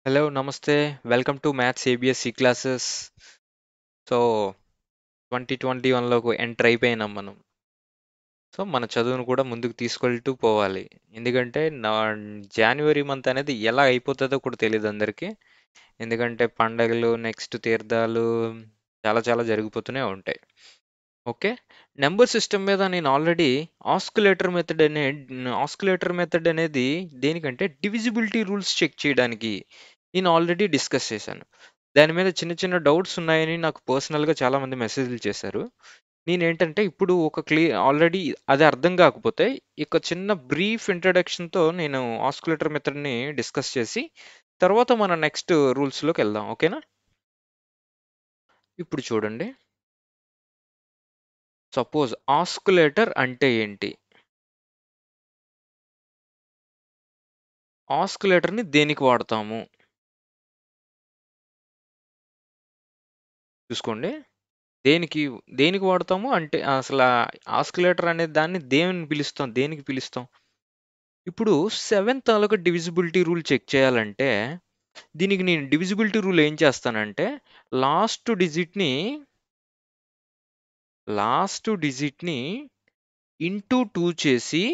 Hello నమస్తే welcome to maths ABSC classes. So 2021లోకి enter అయిపోయినాం మనం. సో మన చదువును కూడా ముందుకు తీసుకెళ్తూ పోవాలి. ఎందుకంటే జనవరి మంత్ అనేది ఎలా అయిపోతుందో కూడా తెలియదు అందరికీ. ఎందుకంటే పండగలు, నెక్స్ట్ తీర్థాలు చాలా చాలా జరిగిపోతూనే ఉంటాయి. ఓకే. నెంబర్ సిస్టమ్ మీద నేను ఆల్రెడీ ఆస్కులేటర్ మెథడ్ అనేది దేనికంటే డివిజిబిలిటీ రూల్స్ చెక్ చేయడానికి నేను ఆల్రెడీ డిస్కస్ చేశాను. దాని మీద చిన్న చిన్న డౌట్స్ ఉన్నాయని నాకు పర్సనల్గా చాలా మంది మెసేజ్లు చేశారు. నేనేంటంటే ఇప్పుడు ఆల్రెడీ అది అర్థం కాకపోతే ఇక చిన్న బ్రీఫ్ ఇంట్రడక్షన్తో నేను ఆస్కులేటర్ మెథడ్ని డిస్కస్ చేసి తర్వాత మన నెక్స్ట్ రూల్స్లోకి వెళ్దాం. ఓకేనా? ఇప్పుడు చూడండి, సపోజ్ ఆస్కులేటర్ అంటే ఏంటి? ఆస్కులేటర్ని దేనికి వాడతాము చూసుకోండి. దేనికి దేనికి వాడతాము అంటే అసలు ఆస్కులేటర్ అనే దాన్ని దేనికి పిలుస్తాం? ఇప్పుడు సెవెంత్ తాలూకా డివిజిబిలిటీ రూల్ చెక్ చేయాలంటే దీనికి నేను డివిజిబిలిటీ రూల్ ఏం చేస్తానంటే లాస్ట్ డిజిట్ని ఇంటూ 2 చేసి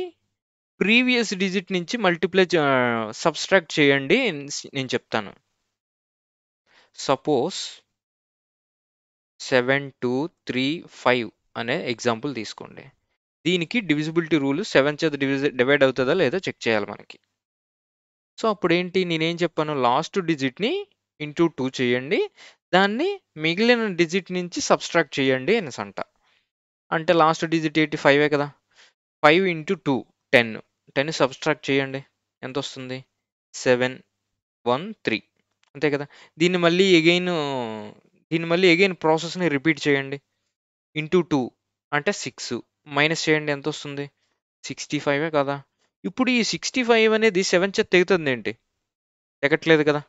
ప్రీవియస్ డిజిట్ నుంచి సబ్స్ట్రాక్ట్ చేయండి నేను చెప్తాను. సపోజ్ 7, 2, 3, 5 అనే ఎగ్జాంపుల్ తీసుకోండి. దీనికి డివిజిబిలిటీ రూల్ 7 చేత డివైడ్ అవుతుందా లేదా చెక్ చేయాలి మనకి. సో అప్పుడేంటి నేనేం చెప్పాను, లాస్ట్ డిజిట్ని ఇంటూ 2 చేయండి, దాన్ని మిగిలిన డిజిట్ నుంచి సబ్స్ట్రాక్ట్ చేయండి అనేసి అంట. అంటే లాస్ట్ డిజిట్ ఏంటి, 5 కదా. 5 ఇంటూ 2 10 సబ్స్ట్రాక్ట్ చేయండి, ఎంత వస్తుంది? 7, 1, 3 అంతే కదా. దీన్ని మళ్ళీ ఎగైన్ ప్రాసెస్ని రిపీట్ చేయండి. ఇంటూ 2 అంటే 6 మైనస్ చేయండి, ఎంత వస్తుంది? 65 కదా. ఇప్పుడు ఈ 65 అనేది 7 చేత తెగుతుంది ఏంటి? తెగట్లేదు కదా.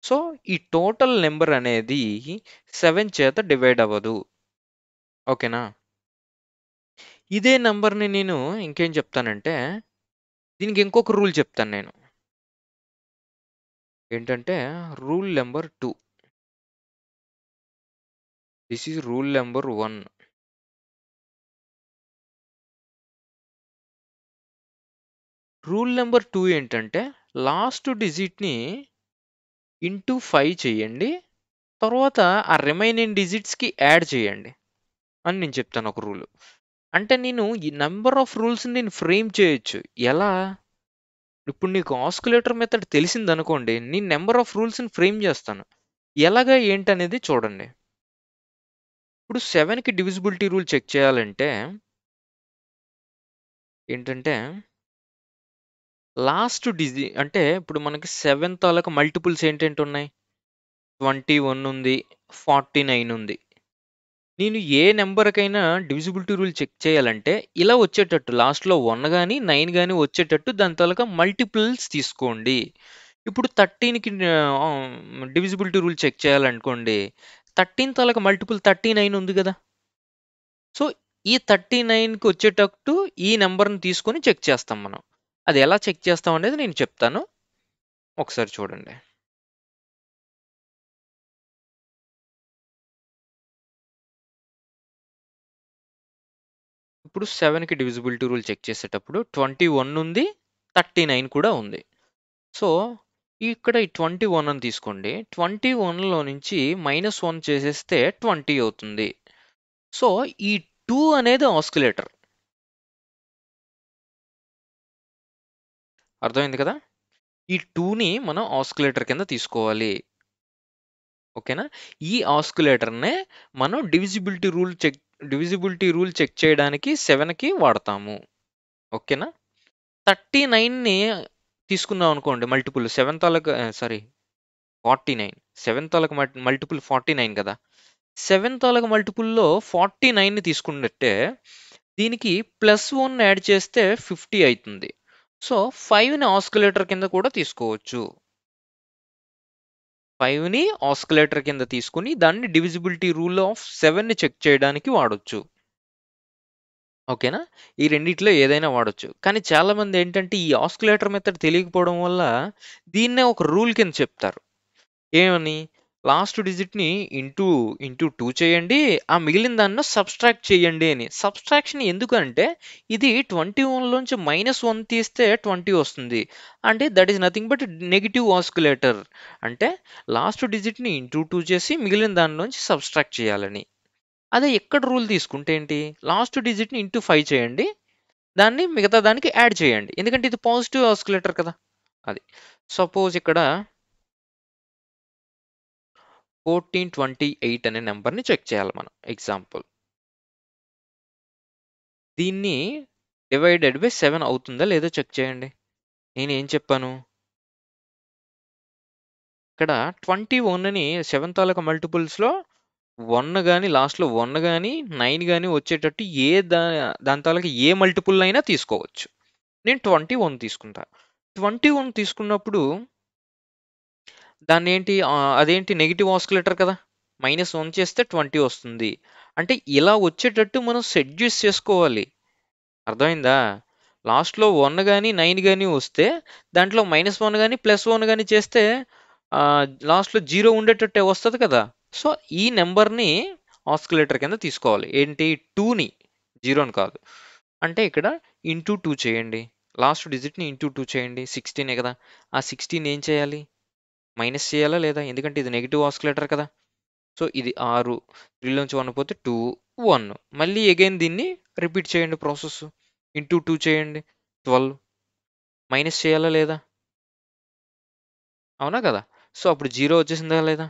సో ఈ టోటల్ నెంబర్ అనేది 7 చేత డివైడ్ అవ్వదు. ఓకేనా? ఇదే నెంబర్ని నేను ఇంకేం చెప్తానంటే దీనికి ఇంకొక రూల్ చెప్తాను నేను. ఏంటంటే rule number 2. This is rule number 1. Rule number 2 ఏంటంటే లాస్ట్ డిజిట్ని ఇంటూ 5 చేయండి, తర్వాత ఆ రిమైనింగ్ డిజిట్స్కి యాడ్ చేయండి అని నేను చెప్తాను ఒక రూల్. అంటే నేను ఈ నెంబర్ ఆఫ్ రూల్స్ నేను ఫ్రేమ్ చేయొచ్చు. ఎలా? ఇప్పుడు నీకు ఆస్కులేటర్ మెథడ్ తెలిసిందనుకోండి, నేను నెంబర్ ఆఫ్ రూల్స్ని ఫ్రేమ్ చేస్తాను. ఎలాగా ఏంటనేది చూడండి. ఇప్పుడు 7కి డివిజిబిలిటీ రూల్ చెక్ చేయాలంటే ఏంటంటే అంటే ఇప్పుడు మనకి 7 తాలూకా మల్టిపుల్స్ ఏంటేంటి ఉన్నాయి? 21 ఉంది, 49 ఉంది. నేను ఏ నెంబర్కైనా డివిజిబిలిటీ రూల్ చెక్ చేయాలంటే ఇలా వచ్చేటట్టు లాస్ట్లో 1 కానీ 9 కానీ వచ్చేటట్టు దాని తాలూకా మల్టిపుల్స్ తీసుకోండి. ఇప్పుడు 13కి డివిజిబిలిటీ రూల్ చెక్ చేయాలనుకోండి, 13 తాలూకా మల్టిపుల్ 39 ఉంది కదా. సో ఈ 39కి వచ్చేటట్టు ఈ నెంబర్ని తీసుకొని చెక్ చేస్తాం మనం. అది ఎలా చెక్ చేస్తాం అనేది నేను చెప్తాను, ఒకసారి చూడండి. ఇప్పుడు 7కి డివిజిబిలిటీ రూల్ చెక్ చేసేటప్పుడు 21 ఉంది, 39 కూడా ఉంది. సో ఇక్కడ ఈ 21 అని తీసుకోండి. 21లో నుంచి -1 చేసేస్తే 20 అవుతుంది. సో ఈ 2 అనేది ఆస్కులేటర్. అర్థమైంది కదా. ఈ 2ని మనం ఆస్కులేటర్ కింద తీసుకోవాలి. ఓకేనా. ఈ ఆస్కులేటర్నే మనం డివిజిబిలిటీ రూల్ చెక్ చేయడానికి 7కి వాడతాము. ఓకేనా. 39ని తీసుకున్నాం అనుకోండి మల్టిపుల్, 7 తాలూకా 49, 7 తాలూకా మల్టిపుల్ 49 కదా. 7 తాలూకా మల్టిపుల్లో 49ని తీసుకున్నట్టే దీనికి +1 యాడ్ చేస్తే 50 అవుతుంది. సో 5ని ఆస్కులేటర్ కింద కూడా తీసుకోవచ్చు. 5ని ఆస్కులేటర్ కింద తీసుకుని దాన్ని డివిజిబిలిటీ రూల్ ఆఫ్ 7ని చెక్ చేయడానికి వాడొచ్చు. ఓకేనా. ఈ రెండిట్లో ఏదైనా వాడొచ్చు. కానీ చాలామంది ఏంటంటే ఈ ఆస్కులేటర్ మెథడ్ తెలియకపోవడం వల్ల దీన్నే ఒక రూల్ కింద చెప్తారు. ఏమని? లాస్ట్ డిజిట్‌ని ఇంటూ, ఇంటూ 2 చేయండి. ఆ మిగిలిన దాన్ని సబ్‌స్ట్రాక్ట్ చేయండి అని. సబ్‌స్ట్రాక్షన్ ఎందుకంటే, ఇది 21 లోంచి -1 తీస్తే 20 వస్తుంది. అంటే that is nothing but negative osculator. అంటే లాస్ట్ డిజిట్‌ని ఇంటూ 2 చేసి మిగిలిన దానిలోంచి సబ్‌స్ట్రాక్ట్ చేయాలని. అదే ఇక్కడ రూల్ తీసుకుంటే ఏంటి? లాస్ట్ డిజిట్‌ని ఇంటూ 5 చేయండి. దాన్ని మిగతా దానికి యాడ్ చేయండి. ఎందుకంటే ఇది పాజిటివ్ ఆస్కులేటర్ కదా! అది. సపోజ్ ఇక్కడ 1428 అనే నంబర్‌ని చెక్ చేయాలి మనం. ఎగ్జాంపుల్. దీన్ని డివైడెడ్ బై 7 అవుతుందా లేదో చెక్ చేయండి. నేనేం చెప్పాను? ఇక్కడ 21ని 7 తాలూకా మల్టిపుల్స్‌లో 1 గాని, లాస్ట్‌లో 1 గాని, 9 గాని వచ్చేటట్టు దాని తాలూకా ఏ మల్టిపుల్ అయినా తీసుకోవచ్చు. నేను 21 తీసుకుంటా. 21 తీసుకున్నప్పుడు దాన్నేంటి అదేంటి నెగెటివ్ ఆస్కులేటర్ కదా! -1 చేస్తే 20 వస్తుంది. అంటే ఇలా వచ్చేటట్టు మనం సెట్ జేసి చేసుకోవాలి. అర్థమైందా? లాస్ట్‌లో 1 గాని, 9 గాని వస్తే దాంట్లో -1 గాని, +1 గాని చేస్తే లాస్ట్‌లో 0 ఉండేటట్టే వస్తది కదా! సో, ఈ నంబర్‌ని ఆస్కులేటర్ కింద తీసుకోవాలి. ఏంటి 2ని 0ని కాదు. అంటే ఇక్కడ ఇంటూ 2 చేయండి. లాస్ట్ డిజిట్‌ని ఇంటూ 2 చేయండి. 16 కదా! ఆ 16 ఏం చేయాలి? మైనస్ చేయాలా లేదా? ఎందుకంటే ఇది నెగెటివ్ ఆస్కులేటర్ కదా! సో, ఇది 6 3లోంచి 1 పోతే 2, 1 మళ్ళీ అగైన్ దీన్ని రిపీట్ చేయండి ప్రాసెస్. ఇంటూ 2 చేయండి. 12 మైనస్ చేయాలా లేదా? అవునా కదా! సో, అప్పుడు 0 వచ్చేసిందా లేదా?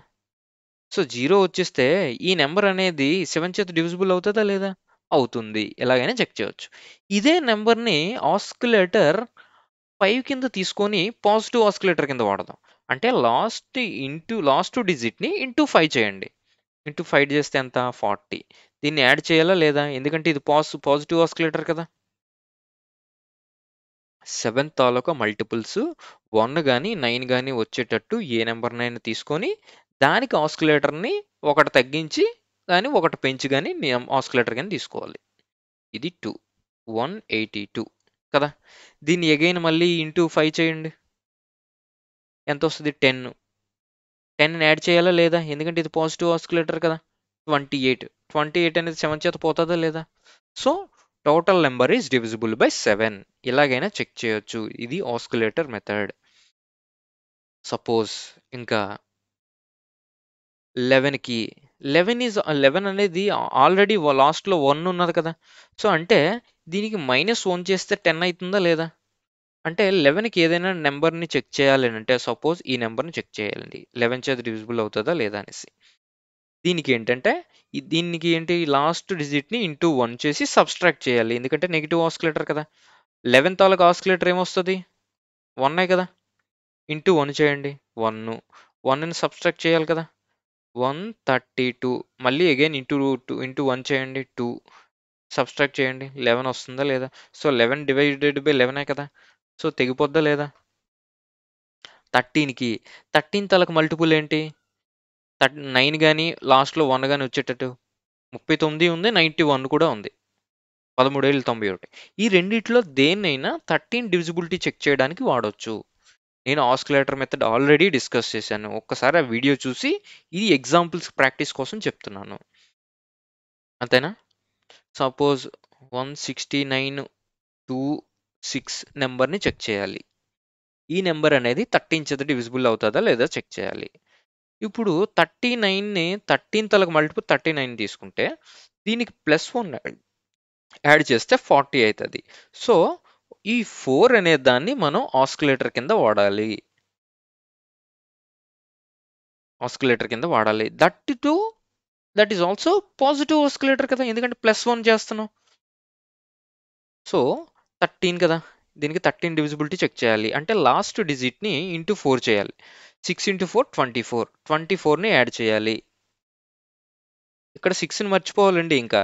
సో, 0 వచ్చేస్తే ఈ నంబర్ అనేది 7 చేత డివిజిబుల్ అవుతదా లేదా? అవుతుంది. ఎలాగైనా చెక్ చేయొచ్చు. ఇదే నంబర్‌ని ఆస్కులేటర్ 5 కింద తీసుకొని పాజిటివ్ ఆస్కులేటర్ కింద వాడదాం. అంటే లాస్ట్ డిజిట్‌ని ఇంటూ 5 చేయండి. ఇంటూ 5 చేస్తే ఎంత? 40. దీన్ని యాడ్ చేయాలా లేదా? ఎందుకంటే ఇది పాజిటివ్ ఆస్కులేటర్ కదా! 7 తాలూకా మల్టిపుల్స్ 1 గాని, 9 గాని వచ్చేటట్టు ఏ నంబర్‌నైనా తీసుకొని, దానికి ఆస్కులేటర్‌ని ఒకటి తగ్గించి, ఒకటి పెంచి గాని ఆస్కులేటర్ గాని తీసుకోవాలి. ఇది 2. 182 కదా! దీన్ని అగైన్ మళ్ళీ ఇంటూ 5 చేయండి. ఎంతొస్తది? 10. 10ని యాడ్ చేయాలా లేదా? ఎందుకంటే ఇది పాజిటివ్ ఆస్కులేటర్ కదా! 28. 28 అనేది 7 చేత పోతదా లేదా? So, total number is divisible by 7. ఇలాగైనా చెక్ చేయొచ్చు. ఇది ఆస్కులేటర్ మెథడ్. సపోజ్ ఇంకా 11కి 11 అనేది ఆల్రెడీ లాస్ట్‌లో 1 ఉన్నది కదా! సో, అంటే దీనికి -1 చేస్తే 10 అయితుందా లేదా? అంటే 11కి ఏదైనా నంబర్‌ని చెక్ చేయాలనంటే సపోజ్ ఈ నంబర్‌ని చెక్ చేయాలండి. 11 చేత డివిజిబుల్ అవుతదా లేదా అనేసి. దీనికేంటంటే దీనికి ఏంటి లాస్ట్ డిజిట్‌ని ఇంటూ 1 చేసి సబ్‌స్ట్రాక్ట్ చేయాలి. ఎందుకంటే నెగెటివ్ ఆస్కులేటర్ కదా! 11 తాలూకా ఆస్కులేటర్ ఏమొస్తది? 1 కదా! ఇంటూ 1 చేయండి. 1. 1ని సబ్‌స్ట్రాక్ట్ చేయాలి కదా! 132 మళ్ళీ అగైన్ ఇంటూ 1 చేయండి. 2 సబ్‌స్ట్రాక్ట్ చేయండి. 11 వస్తుందా లేదా? సో, 11 డివైడెడ్ బై 11 కదా! సో, తెగిపోద్దా లేదా? 13కి 13 తాలూకా మల్టిపుల్ ఏంటి? 9 గాని, లాస్ట్‌లో 1 గాని వచ్చేటట్టు 39 ఉంది. 91 కూడా ఉంది. 13,91 ఈ రెండిట్లో దేన్నైనా 13 డివిజిబిలిటీ చెక్ చేయడానికి వాడొచ్చు. నేను ఆస్కులేటర్ మెథడ్ ఆల్రెడీ డిస్కస్ చేశాను. ఒక్కసారి ఆ వీడియో చూసి ఈ ఎగ్జాంపుల్స్ ప్రాక్టీస్ కోసం చెప్తున్నాను. అంతేనా? సపోజ్ 16926 నంబర్‌ని చెక్ చేయాలి. ఈ నంబర్ అనేది 13 చేత డివిజిబుల్ అవుతదా లేదా చెక్ చేయాలి. ఇప్పుడు 39ని 13 తాలూకా మల్టిపుల్ 39 తీసుకుంటే దీనికి +1 యాడ్ చేస్తే 40 అయితది. సో, ఈ 4 అనే దాన్ని మనం ఆస్కులేటర్ కింద వాడాలి. ఆస్కులేటర్ కింద వాడాలి. దట్ ఈస్ ఆల్సో పాజిటివ్ ఆస్కులేటర్ కదా! ఎందుకంటే +1 చేస్తున్నాం. సో, 13 కదా! దీనికి 13 డివిజిబిలిటీ చెక్ చేయాలి. అంటే లాస్ట్ డిజిట్‌ని ఇంటూ 4 చేయాలి. 6 ఇంటూ 4 24. 24ని యాడ్ చేయాలి. ఇక్కడ 6ని మర్చిపోవాలండి ఇంకా.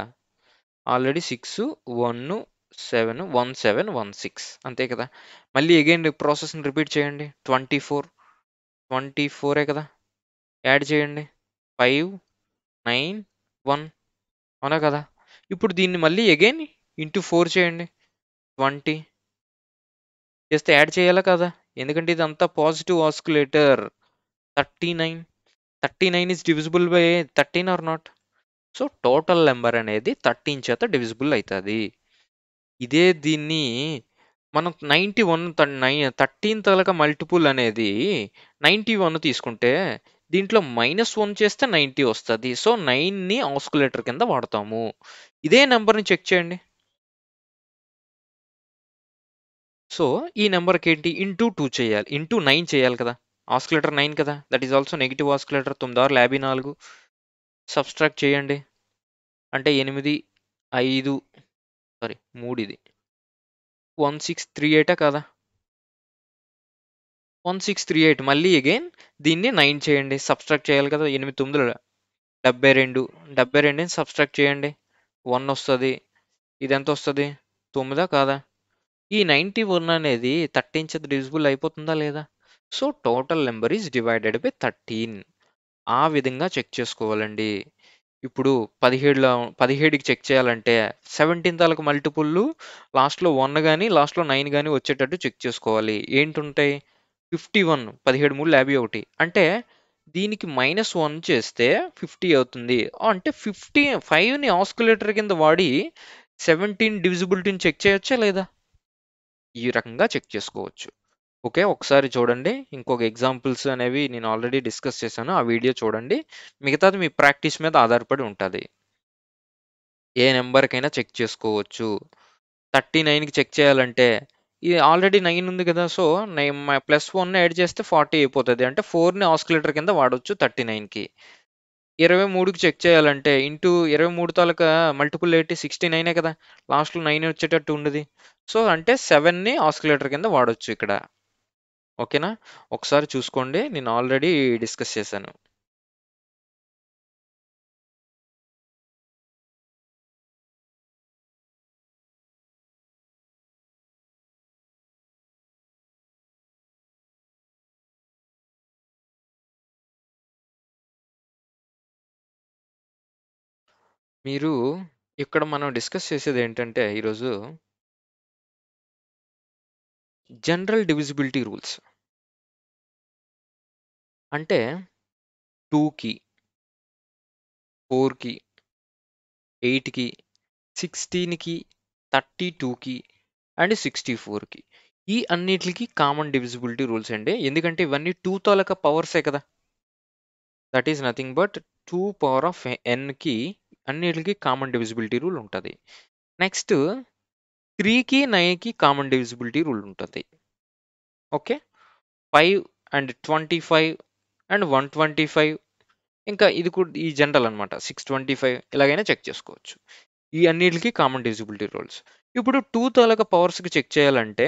ఆల్రెడీ 6, 1, 7, 1716 అంతే కదా! మళ్ళీ అగైన్ ప్రాసెస్‌ని రిపీట్ చేయండి. 24, 24 కదా! యాడ్ చేయండి. 5, 9, 1 అవునా కదా! ఇప్పుడు దీన్ని మళ్ళీ అగైన్ ఇంటూ 4 చేయండి. 20 చేస్తే యాడ్ చేయాలా కదా! ఎందుకంటే ఇదంతా positive osculator. 39. 39 is divisible by 13 or not? So total number అనేది 13 చేత డివిజిబుల్ అవుతుంది. ఇదే దీన్ని మనం 91 13 తలక మల్టిపుల్ అనేది 91 తీసుకుంటే దీంట్లో -1 చేస్తే 90 వస్తుంది. సో 9ని ఆస్కులేటర్ కింద వాడతాము. ఇదే నెంబర్ని చెక్ చేయండి. సో ఈ నెంబర్కి ఏంటి ఇంటూ 2 చేయాలి, ఇంటూ 9 చేయాలి కదా. ఆస్కులేటర్ 9 కదా, that is also negative osculator. 9 6 54 subtract చేయండి అంటే 8 5 సారీ 3 ఇది 1638 కదా. 1638 మళ్ళీ అగైన్ దీన్ని 9 చేయండి, సబ్స్ట్రాక్ట్ చేయాలి కదా. 8 9 72 72ని సబ్స్ట్రాక్ట్ చేయండి 1 వస్తుంది. ఇది ఎంత వస్తుంది 9 కాదా. ఈ 91 అనేది 13 చేత డివిజిబుల్ అయిపోతుందా లేదా. So total number is divided by 13. ఆ విధంగా చెక్ చేసుకోవాలండి. ఇప్పుడు 17కి చెక్ చేయాలంటే 17 తాలూకు మల్టిపుల్ లాస్ట్లో 1 కానీ లాస్ట్లో 9 కానీ వచ్చేటట్టు చెక్ చేసుకోవాలి. ఏంటుంటాయి 51 17 3 51 అంటే దీనికి -1 చేస్తే 50 అవుతుంది. అంటే 55ని ఆస్కులేటర్ కింద వాడి 17 డివిజిబిలిటీని చెక్ చేయొచ్చా లేదా. ఈ రకంగా చెక్ చేసుకోవచ్చు. ఓకే, ఒకసారి చూడండి. ఇంకొక ఎగ్జాంపుల్స్ అనేవి నేను ఆల్రెడీ డిస్కస్ చేశాను, ఆ వీడియో చూడండి. మిగతాది మీ ప్రాక్టీస్ మీద ఆధారపడి ఉంటుంది. ఏ నెంబర్కైనా చెక్ చేసుకోవచ్చు. 39కి చెక్ చేయాలంటే ఇది ఆల్రెడీ 9 ఉంది కదా. సో +1 యాడ్ చేస్తే 40 అయిపోతుంది. అంటే 4ని ఆస్కులేటర్ కింద వాడవచ్చు 39కి. 23కి చెక్ చేయాలంటే ఇంటూ 23 తాలూకా మల్టిపుల్ 69 కదా, లాస్ట్లో 9 వచ్చేటట్టు ఉండదు. సో అంటే 7ని ఆస్కులేటర్ కింద వాడొచ్చు ఇక్కడ. ఓకేనా, ఒకసారి చూసుకోండి, నేను ఆల్రెడీ డిస్కస్ చేశాను. మీరు ఇక్కడ మనం డిస్కస్ చేసేది ఏంటంటే ఈరోజు జనరల్ డివిజిబిలిటీ రూల్స్. అంటే 2కి 4కి 8కి 16కి 32కి అండ్ 64కి ఈ అన్నిటికి కామన్ డివిజిబిలిటీ రూల్స్ అండి. ఎందుకంటే ఇవన్నీ 2 తాలూకా పవర్సే కదా. That is nothing but 2 power of nకి అన్నిటికి కామన్ డివిజిబిలిటీ రూల్ ఉంటుంది. నెక్స్ట్ 3కి 9కి కామన్ డివిజిబిలిటీ రూల్ ఉంటుంది. ఓకే, 5 అండ్ 25 అండ్ 125 ఇంకా ఇది కూడా ఈ జనరల్ అనమాట 625 ఇలాగైనా చెక్ చేసుకోవచ్చు. ఈ అన్నిటికి కామన్ డివిజిబిలిటీ రూల్స్. ఇప్పుడు 2 తాలూకా పవర్స్కి చెక్ చేయాలంటే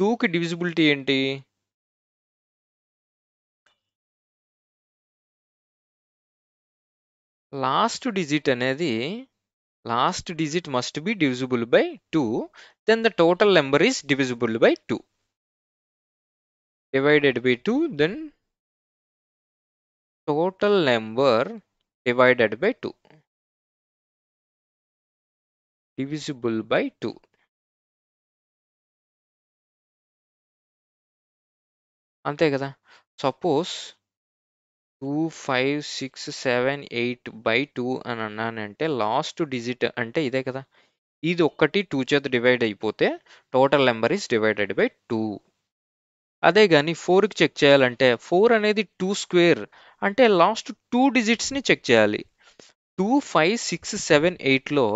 2కి డివిజిబిలిటీ ఏంటి, last digit must be divisible by 2, then the total number is divisible by 2 divided by 2, then total number divided by 2 divisible by 2. అంతే కదా. సపోజ్ 2 5 6 7 8 బై 2 అని అన్నానంటే లాస్ట్ డిజిట్ అంటే ఇదే కదా. ఇది ఒక్కటి 2 చేత డివైడ్ అయిపోతే total number is divided by 2. అదే కానీ 4కి చెక్ చేయాలంటే 4 అనేది 2 స్క్వేర్ అంటే లాస్ట్ 2 డిజిట్స్ని చెక్ చేయాలి. 2 5 6 7 8లో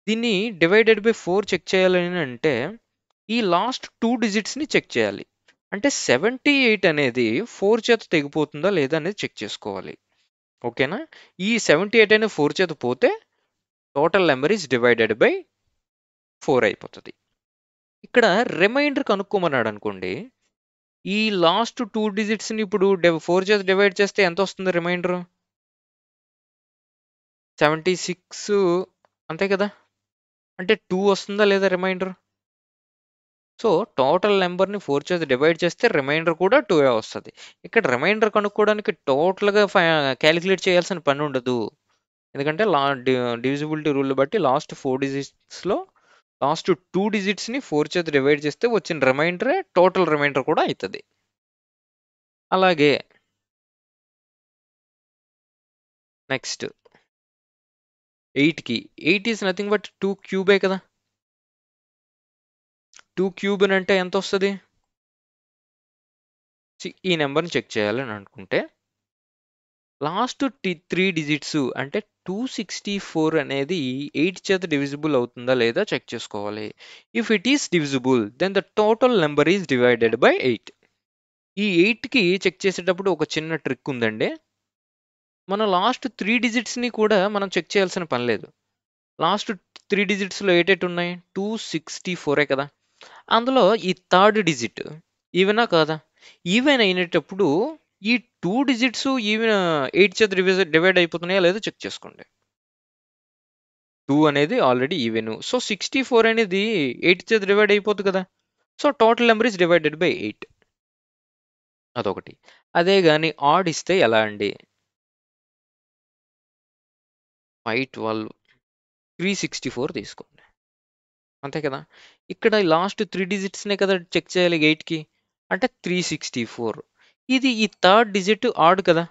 దీన్ని డివైడెడ్ బై 4 చెక్ చేయాలని అంటే ఈ లాస్ట్ 2 డిజిట్స్ని చెక్ చేయాలి. అంటే 78 అనేది 4 చేత తెగిపోతుందా లేదా అనేది చెక్ చేసుకోవాలి. ఓకేనా, ఈ 78 అనేది 4 చేత పోతే total number is divided by 4 అయిపోతుంది. ఇక్కడ రిమైండర్ కనుక్కోమన్నాడు అనుకోండి, ఈ లాస్ట్ 2 డిజిట్స్ని ఇప్పుడు 4 చేత డివైడ్ చేస్తే ఎంత వస్తుంది రిమైండర్ 76 అంతే కదా. అంటే 2 వస్తుందా లేదా రిమైండర్. సో టోటల్ నెంబర్ని 4 చేత డివైడ్ చేస్తే రిమైండర్ కూడా 2 వస్తుంది. ఇక్కడ రిమైండర్ కనుక్కోవడానికి టోటల్గా క్యాలిక్యులేట్ చేయాల్సిన పని ఉండదు. ఎందుకంటే డివిజిబిలిటీ రూల్ బట్టి లాస్ట్ 4 డిజిట్స్లో లాస్ట్ 2 డిజిట్స్ని 4 చేత డివైడ్ చేస్తే వచ్చిన రిమైండరే టోటల్ రిమైండర్ కూడా అవుతుంది. అలాగే నెక్స్ట్ 8కి 8 ఈజ్ నథింగ్ బట్ 2 క్యూబే కదా. 2 క్యూబ్ అంటే ఎంత వస్తుంది? ఈ నెంబర్ని చెక్ చేయాలని అనుకుంటే లాస్ట్ 3 డిజిట్స్ అంటే 264 అనేది 8 చేత డివిజిబుల్ అవుతుందా లేదా చెక్ చేసుకోవాలి. If it is divisible then the total number is divided by 8. ఈ 8కి చెక్ చేసేటప్పుడు ఒక చిన్న ట్రిక్ ఉందండి. మన లాస్ట్ 3 డిజిట్స్ని కూడా మనం చెక్ చేయాల్సిన పని లేదు. లాస్ట్ 3 డిజిట్స్లో ఏటేటి ఉన్నాయి? 264 కదా. అందులో ఈ థర్డ్ డిజిట్ ఈవెనా కాదా? ఈవెన్ అయినప్పుడు ఈ 2 డిజిట్స్ ఈవెన్ 8 చేత డివైడ్ అయిపోతున్నాయా లేదో చెక్ చేసుకోండి. 2 అనేది ఆల్రెడీ ఈవెన్. సో 64 అనేది 8 చేత డివైడ్ అయిపోతుంది కదా. So total number is divided by 8. అదొకటి. అదే కానీ ఆడ్ ఇస్తే ఎలా అండి? 512 364 తీసుకోండి. అంతే కదా. ఇక్కడ లాస్ట్ 3 డిజిట్స్నే కదా చెక్ చేయాలి 8కి. అంటే 364. ఇది ఈ థర్డ్ డిజిట్ ఆడ్ కదా.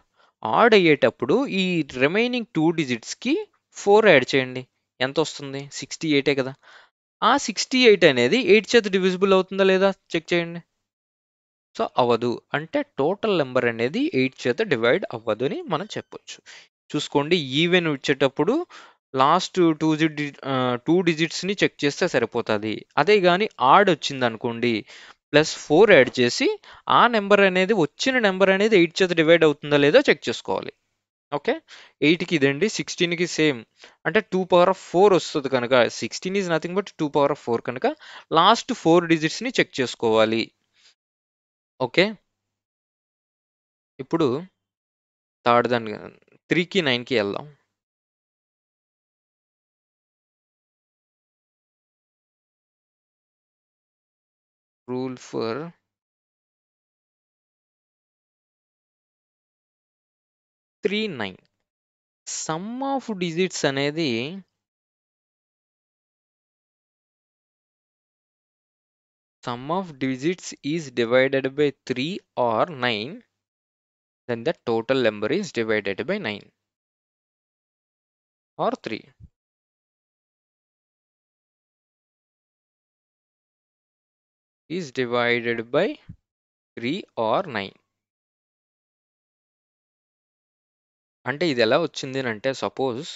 ఆడ్ అయ్యేటప్పుడు ఈ రిమైనింగ్ 2 డిజిట్స్కి 4 యాడ్ చేయండి. ఎంత వస్తుంది? 68 కదా. ఆ 68 అనేది 8 చేత డివిజిబుల్ అవుతుందా లేదా చెక్ చేయండి. సో అవ్వదు. అంటే టోటల్ నెంబర్ అనేది 8 చేత డివైడ్ అవ్వదు అని మనం చెప్పొచ్చు. చూసుకోండి, ఈవెన్ వచ్చేటప్పుడు లాస్ట్ 2 డిజిట్స్ని చెక్ చేస్తే సరిపోతుంది. అదే కానీ ఆడ్ వచ్చింది అనుకోండి, +4 యాడ్ చేసి ఆ నెంబర్ అనేది వచ్చిన నెంబర్ అనేది 8 చేత డివైడ్ అవుతుందా లేదో చెక్ చేసుకోవాలి. ఓకే. 8కి ఇదండి, 16కి సేమ్. అంటే 2^4 వస్తుంది కనుక 16 ఈజ్ నథింగ్ బట్ 2^4 కనుక లాస్ట్ 4 డిజిట్స్ని చెక్ చేసుకోవాలి. ఓకే. ఇప్పుడు థర్డ్ దాన్ని 3కి 9కి వెళ్దాం. Rule for 3, 9. Some of digits అనేది sum of digits is divided by 3 or 9, then the total number is divided by 9 or 3. Is divided by 3 or 9. అంటే ఇది ఎలా వచ్చింది అంటే సపోజ్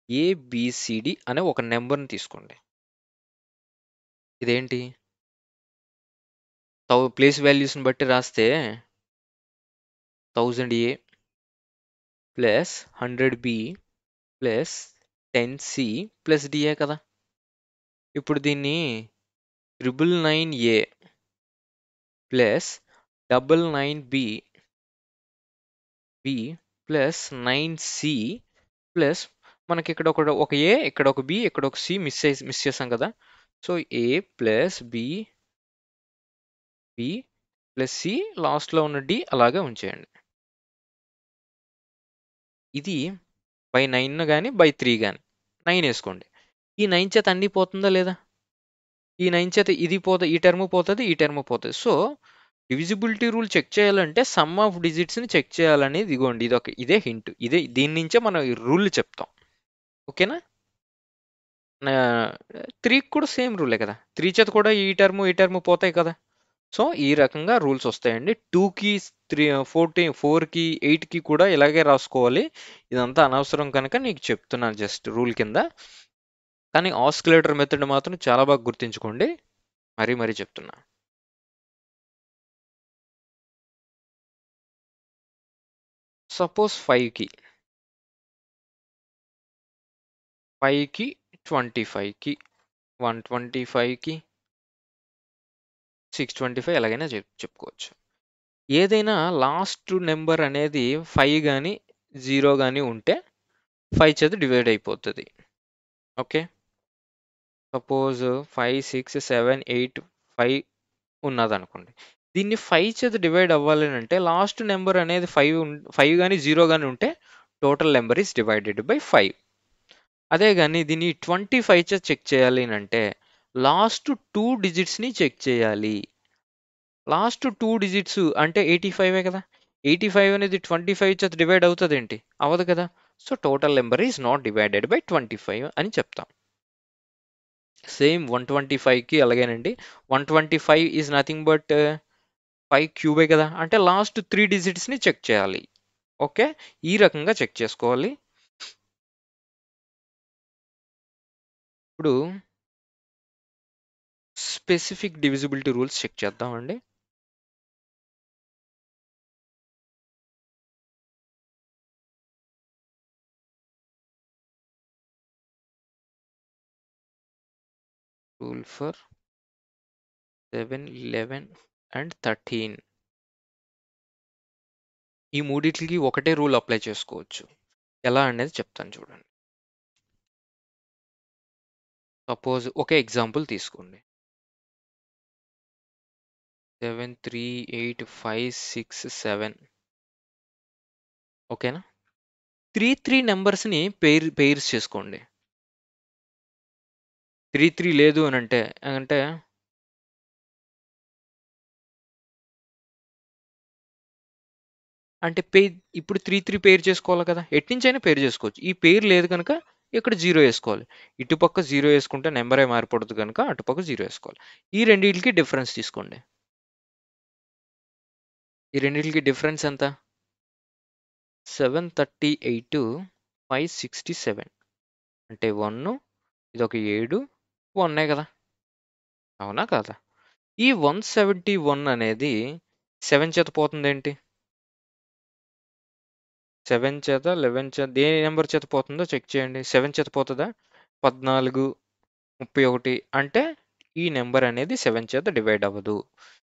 ABCD అనే ఒక నెంబర్ని తీసుకోండి. ఇదేంటి ప్లేస్ వాల్యూస్ని బట్టి రాస్తే 1000A plus 100B plus 10C plus DA కదా. ఇప్పుడు దీన్ని 999A plus 999B plus 9C plus మనకి ఇక్కడ ఒక ఏ, ఇక్కడ ఒక బి, ఇక్కడ ఒక సి మిస్ చేసాం కదా. సో ఏ ప్లస్ బి ప్లస్ సి లాస్ట్లో ఉన్న డి అలాగే ఉంచేయండి. ఇది బై 9 కానీ బై 3 కానీ 9 వేసుకోండి. ఈ 9 చేత అన్నీ పోతుందా లేదా? ఈ 9 చేత ఇది పోతుంది, ఈ టర్మ్ పోతుంది, ఈ టర్మ్ పోతుంది. సో డివిజిబిలిటీ రూల్ చెక్ చేయాలంటే సమ్ ఆఫ్ డిజిట్స్ని చెక్ చేయాలనేది ఇదిగోండి, ఇదే హింట్. దీని నుంచే మనం ఈ రూల్ చెప్తాం. ఓకేనా. 3కి కూడా సేమ్ రూలే కదా. 3 చేత కూడా ఈ టర్మ్ పోతాయి కదా. సో ఈ రకంగా రూల్స్ వస్తాయండి. 2కి 4కి 8కి కూడా ఇలాగే రాసుకోవాలి. ఇదంతా అనవసరం కనుక నీకు చెప్తున్నాను జస్ట్ రూల్ కింద. కానీ ఆస్కిలేటర్ మెథడ్ మాత్రం చాలా బాగా గుర్తుంచుకోండి. మరీ చెప్తున్నా. సపోజ్ 5కి 25కి 125కి 625 ఎలాగైనా చెప్పుకోవచ్చు. ఏదైనా లాస్ట్ నెంబర్ అనేది 5 కానీ 0 కానీ ఉంటే 5 చేత డివైడ్ అయిపోతుంది. ఓకే. సపోజ్ 5, 6, 7, 8, 5 ఉన్నదనుకోండి. దీన్ని 5 చేత డివైడ్ అవ్వాలి అంటే లాస్ట్ నెంబర్ అనేది 5 కానీ 0 కానీ ఉంటే total number is divided by 5. అదే కానీ దీన్ని 25 చేత చెక్ చేయాలి అంటే లాస్ట్ 2 డిజిట్స్ని చెక్ చేయాలి. లాస్ట్ 2 డిజిట్స్ అంటే 85 కదా. 85 అనేది 25 చేత డివైడ్ అవుతుంది ఏంటి? అవ్వదు కదా. So total number is naught divided by 25 అని చెప్తాం. సేమ్ 125కి అలాగేనండి. 125 ఈజ్ నథింగ్ బట్ 5 క్యూబే కదా, అంటే లాస్ట్ 3 డిజిట్స్ని చెక్ చేయాలి. ఓకే, ఈ రకంగా చెక్ చేసుకోవాలి. ఇప్పుడు స్పెసిఫిక్ డివిజిబిలిటీ రూల్స్ చెక్ చేద్దామండి. Rule for 7, 11 and 13. ఈ మూడిట్లకి ఒకటే రూల్ అప్లై చేసుకోవచ్చు. ఎలా అనేది చెప్తాను చూడండి. సపోజ్ ఒకే ఎగ్జాంపుల్ తీసుకోండి. 7, 3, 8, 5, 6, 7. ఓకేనా? 3 నెంబర్స్ని పెయిర్స్ చేసుకోండి. 3 లేదు అని అంటే అంటే ఇప్పుడు 3 పేర్ చేసుకోవాలి కదా, ఎట్నుంచైనా పేర్ చేసుకోవచ్చు. ఈ పేరు లేదు కనుక ఇక్కడ 0 వేసుకోవాలి. ఇటుపక్క 0 వేసుకుంటే నెంబరే మారిపోతుంది కనుక అటుపక్క 0 వేసుకోవాలి. ఈ రెండింటికి డిఫరెన్స్ తీసుకోండి. ఈ రెండింటికి డిఫరెన్స్ ఎంత? 738, 567. అంటే 1, ఇదొక 7, 1 కదా, అవునా కాదా? ఈ 171 అనేది 7 చేత పోతుంది ఏంటి? 7 చేత 11 చేత ఏ నెంబర్ చేత పోతుందో చెక్ చేయండి. 7 చేత పోతుందా? 14, 31. అంటే ఈ నెంబర్ అనేది 7 చేత డివైడ్ అవ్వదు.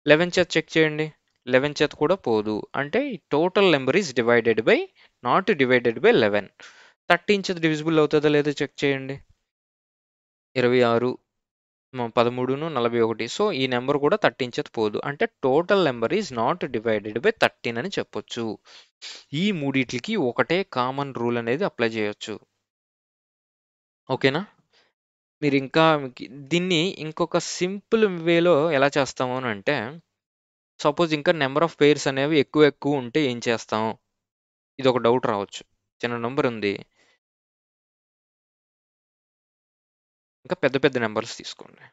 11 చేత చెక్ చేయండి. 11 చేత కూడా పోదు. అంటే total number is divided by naught divided by 11. 13 చేత డివిజిబుల్ అవుతుందా లేదో చెక్ చేయండి. 26, 13, 41. సో ఈ నెంబర్ కూడా 13 చేత పోదు. అంటే total number is naught divided by 13 అని చెప్పొచ్చు. ఈ మూడిట్లకి ఒకటే కామన్ రూల్ అనేది అప్లై చేయొచ్చు. ఓకేనా? మీరు ఇంకా దీన్ని ఇంకొక సింపుల్ వేలో ఎలా చేస్తాము అని అంటే, సపోజ్ ఇంకా నెంబర్ ఆఫ్ పేర్స్ అనేవి ఎక్కువ ఉంటే ఏం చేస్తాం? ఇది ఒక డౌట్ రావచ్చు. చిన్న నెంబర్ ఉంది, ఇంకా పెద్ద నెంబర్స్ తీసుకోండి.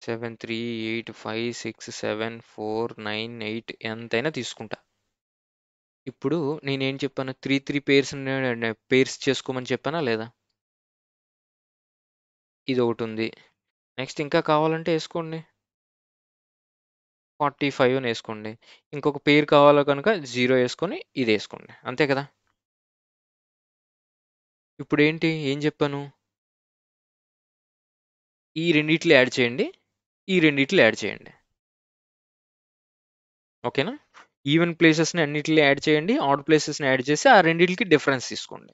7, 3, 8, 5, 6, 7, 4, 9, 8 ఎంతైనా తీసుకుంటా. ఇప్పుడు నేనేం చెప్పాను? 3 పేర్స్ చేసుకోమని చెప్పానా లేదా? ఇది ఒకటి ఉంది. నెక్స్ట్ ఇంకా కావాలంటే వేసుకోండి. 45 అని వేసుకోండి. ఇంకొక పేరు కావాలో కనుక 0 వేసుకొని ఇది వేసుకోండి. అంతే కదా? ఇప్పుడు ఏంటి? ఏం చెప్పాను? ఈ రెండిట్లు యాడ్ చేయండి, ఈ రెండిట్లు యాడ్ చేయండి. ఓకేనా? ఈవెన్ ప్లేసెస్ని అన్నిటిని యాడ్ చేయండి, ఆడ్ ప్లేసెస్ని యాడ్ చేసి ఆ రెండిటికి డిఫరెన్స్ తీసుకోండి.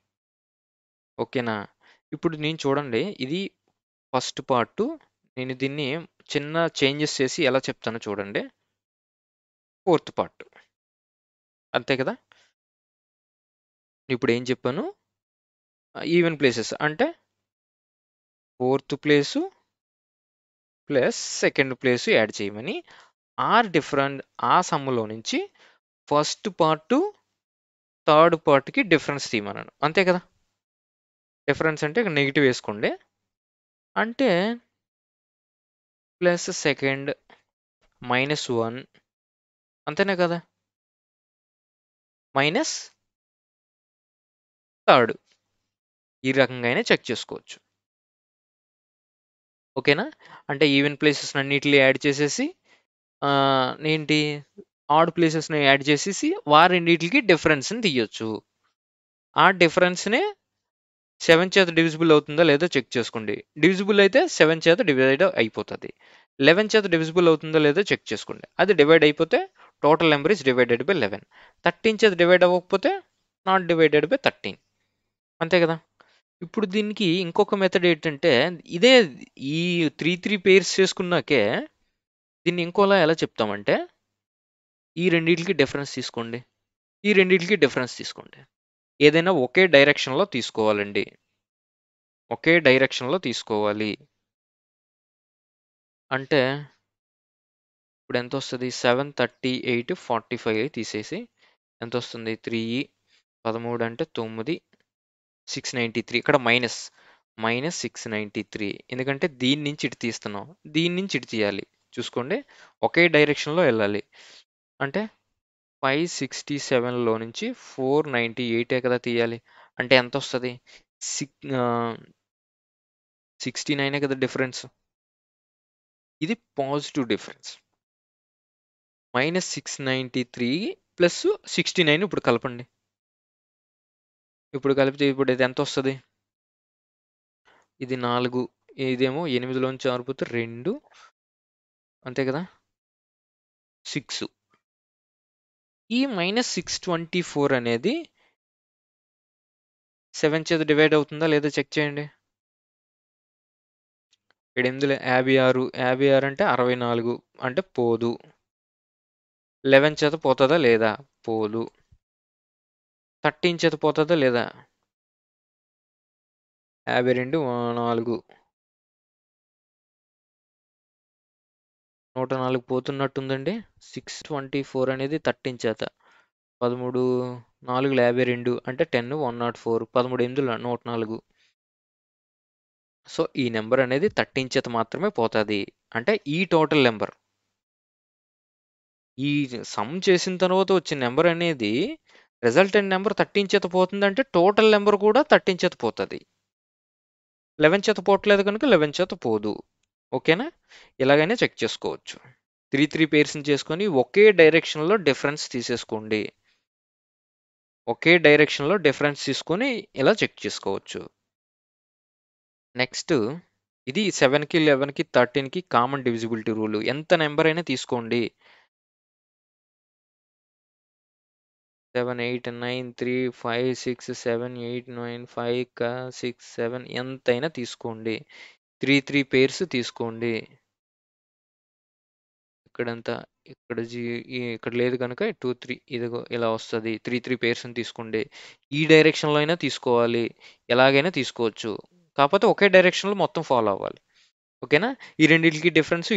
ఓకేనా? ఇప్పుడు నేను చూడండి, ఇది ఫస్ట్ పార్ట్. నేను దీన్ని చిన్న చేంజెస్ చేసి ఎలా చెప్తానో చూడండి. Fourth part. అంతే కదా? ఇప్పుడు ఏం చెప్పాను? ఈవెన్ ప్లేసెస్ అంటే fourth place plus second place add చేయమని ఆ సమ్ములో నుంచి ఫస్ట్ పార్ట్ థర్డ్ పార్ట్కి డిఫరెన్స్ తీయమన్నాను. అంతే కదా? డిఫరెన్స్ అంటే నెగిటివ్ వేసుకోండి. అంటే ప్లస్ సెకండ్ -1 అంతేనే కదా, మైనస్ థర్డ్. ఈ రకంగా అయినా చెక్ చేసుకోవచ్చు. ఓకేనా? అంటే ఈవెన్ ప్లేసెస్ అన్నిటిని యాడ్ చేసేసి ఏంటి ఆడ్ ప్లేసెస్ని యాడ్ చేసేసి వారెన్నిటికి డిఫరెన్స్ని తీయొచ్చు. ఆ డిఫరెన్స్ని 7 చేత డివిజిబుల్ అవుతుందో లేదో చెక్ చేసుకోండి. డివిజిబుల్ అయితే 7 చేత డివైడ్ అయిపోతుంది. 11 చేత డివిజిబుల్ అవుతుందో లేదో చెక్ చేసుకోండి. అది డివైడ్ అయిపోతే total number is divided by 11. 13 చేత డివైడ్ అవ్వకపోతే నాట్ డివైడెడ్ బై 13. అంతే కదా? ఇప్పుడు దీనికి ఇంకొక మెథడ్ ఏంటంటే, ఇదే ఈ 3 పేర్స్ చేసుకున్నాకే దీన్ని ఇంకోలా ఎలా చెప్తామంటే, ఈ రెండిటికి డిఫరెన్స్ తీసుకోండి, ఈ రెండిటికి డిఫరెన్స్ తీసుకోండి. ఏదైనా ఒకే డైరెక్షన్లో తీసుకోవాలండి. ఒకే డైరెక్షన్లో తీసుకోవాలి. అంటే ఇప్పుడు ఎంత వస్తుంది? 738 45 తీసేసి ఎంత వస్తుంది? 3 13 అంటే 9 693. ఇక్కడ మైనస్ 693, ఎందుకంటే దీని నుంచి ఇటు తీస్తున్నాం, దీని నుంచి ఇటు తీయాలి. చూసుకోండి, ఒకే డైరెక్షన్లో వెళ్ళాలి. అంటే 567లో నుంచి 498 కదా తీయాలి. అంటే ఎంత వస్తుంది? 69 కదా డిఫరెన్స్. ఇది పాజిటివ్ డిఫరెన్స్. -693 ప్లస్ 69 ఇప్పుడు కలపండి. ఇప్పుడు కలిపితే ఇప్పుడు ఇది ఎంత వస్తుంది? ఇది 4, ఇదేమో 8లోంచి 6 పోతే 2, అంతే కదా, 6. ఈ -624 అనేది 7 చేత డివైడ్ అవుతుందా లేదా చెక్ చేయండి. 8 56, 56 అంటే 64, అంటే పోదు. 11 చేత పోతుందా లేదా? పోదు. 13 చేత పోతుందా లేదా? 52 4, 104 పోతున్నట్టుందండి. 624 అనేది 13 చేత, 13 4 52 అంటే 10 104, 13 8 104. సో ఈ నెంబర్ అనేది 13 చేత మాత్రమే పోతుంది. అంటే ఈ టోటల్ నెంబర్, ఈ సమ్ చేసిన తర్వాత వచ్చిన నెంబర్ అనేది రిజల్టెంట్ నెంబర్ 13 చేత పోతుందంటే టోటల్ నెంబర్ కూడా 13 చేత పోతుంది. 11 చేత పోవట్లేదు కనుక 11 చేత పోదు. ఓకేనా? ఇలాగైనా చెక్ చేసుకోవచ్చు. 3 పేర్స్ని చేసుకొని ఒకే డైరెక్షన్లో డిఫరెన్స్ తీసేసుకోండి. ఒకే డైరెక్షన్లో డిఫరెన్స్ తీసుకొని ఇలా చెక్ చేసుకోవచ్చు. నెక్స్ట్, ఇది 7కి 11కి 13కి కామన్ డివిజిబిలిటీ రూల్. ఎంత నెంబర్ అయినా తీసుకోండి, 7 8 9 3 5 6 7 8 9 5 6 7 ఎంతైనా తీసుకోండి. 3 పేర్స్ తీసుకోండి. ఇక్కడంతా ఇక్కడ ఇక్కడ లేదు కనుక 2 3 ఇదిగో ఇలా వస్తుంది. 3 పేర్స్ని తీసుకోండి. ఈ డైరెక్షన్లో అయినా తీసుకోవాలి, ఎలాగైనా తీసుకోవచ్చు. కాకపోతే ఒకే డైరెక్షన్లో మొత్తం ఫాలో అవ్వాలి. ఓకేనా? ఈ రెండింటికి డిఫరెన్స్